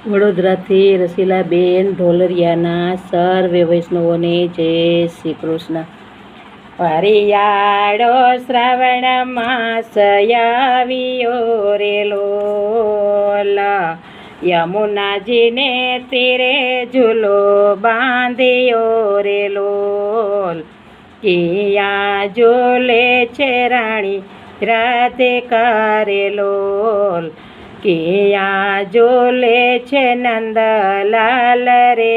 વડોદરાથી રસીલાબેન ઢોલરિયાના સર્વે વૈષ્ણવોને જય શ્રી કૃષ્ણ. હરિયાળો શ્રાવણ માસ આવ્યો રે લોલ, યમુનાજીને તીરે ઝૂલો બાંધ્યો રે લોલ. કિયા ઝૂલે છે રાણી રાધિકા રે લોલ, કિયા ઝૂલે છે નંદલાલ રે.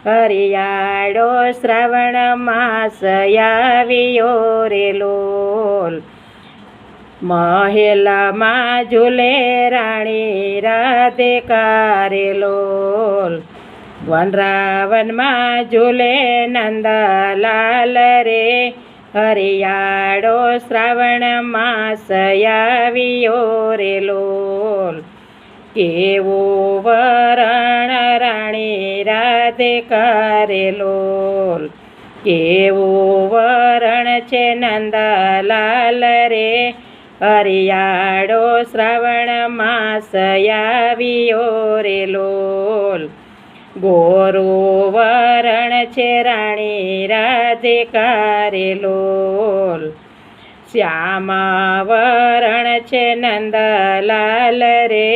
હરિયાળો શ્રાવણ માસ આવ્યો રે લોલ, મહેલમાં ઝૂલે રાણી રાધિકા રે લોલ. વનરાવનમાં ઝૂલે નંદલાલ રે. હરિયાળો શ્રાવણ માસ આવ્યો રે લોલ, કેવું વરણ રાણી રાધિકા રે લોલ. કેવું વરણ છે નંદલાલ રે. હરિયાળો શ્રાવણ માસ આવ્યો રે લોલ, ગોરું વરણ છે રાણી રાધિકા રે લોલ. શ્યામ વરણ છે નંદલાલ રે.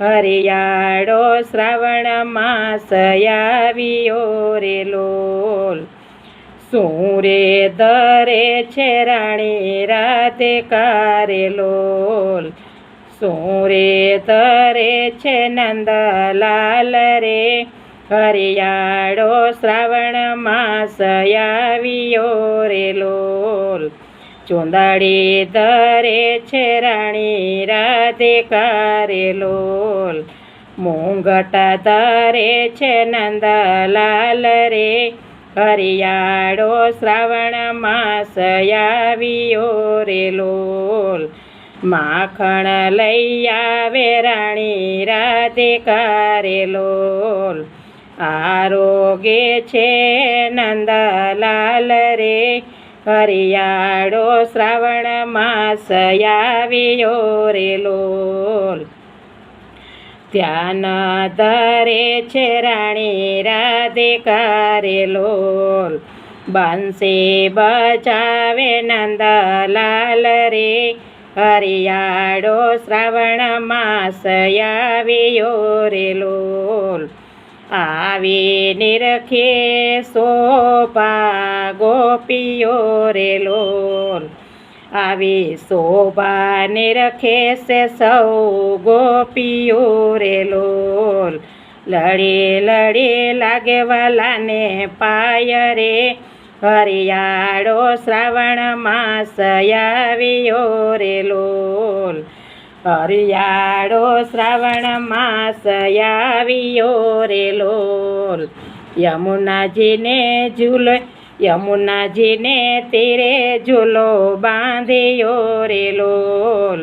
હરિયાળો શ્રાવણ માસ આવ્યો રે લોલ, સુરે ધરે છે રાણી રાધિકા રે લોલ. સુરે ધરે છે નંદલાલ રે. હરિયાળો શ્રાવણ માસ આવ્યો રે લોલ, ચુંદડી ધરે છે રાણી રાધિકા રે લોલ. મુંગટ ધરે છે નંદલાલ રે. હરિયાળો શ્રાવણ માસ આવ્યો રે લોલ, માખણ લઈ આવે રાણી રાધિકા રે લોલ. આરોગ્ય છે નંદલાલ રે. હરિયાળો શ્રાવણ માસ આવ્યો રે લોલ, ધ્યાન ધરે છે રાણી રાધિકા રે લોલ. બંસી બજાવે નંદલાલ રે. હરિયાળો શ્રાવણ માસ આવ્યો રે લોલ, આવી નિરખે શોભા ગોપીઓ રે લોલ. આવી શોભા નિરખે છે સૌ ગોપીઓ રે લોલ. લડી લડી લાગે વાલાને પાય રે. હરિયાળો શ્રાવણ માસ આવ્યો રે લોલ, હરિયાળો શ્રાવણ માસ આવ્યો રે લોલ. યમુનાજીને ઝૂલો, યમુનાજીને તીરે ઝૂલો બાંધ્યો રે લોલ.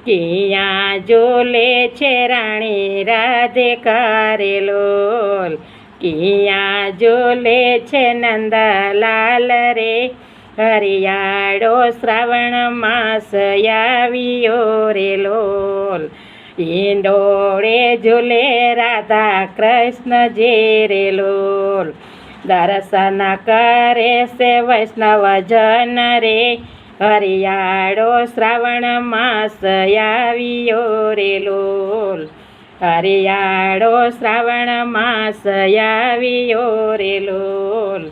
કિયા ઝૂલે છે રાણી રાધિકા રે લોલ. કિયા ઝૂલે છે નંદલાલ રે. હરિયાળો શ્રાવણ માસ આવ્યો રે લોલ, ઈંડોળે ઝૂલે રાધા કૃષ્ણજી રે લોલ. દર્શન કરે છે વૈષ્ણવજન રે. હરિયાળો શ્રાવણ માસ આવ્યો રે લોલ, હરિયાળો શ્રાવણ માસ આવ્યો રે લોલ.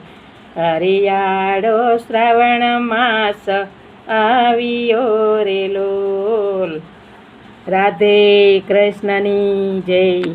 હરિયાળો શ્રાવણ માસ આવ્યો રે લોલ. રાધે કૃષ્ણની જય.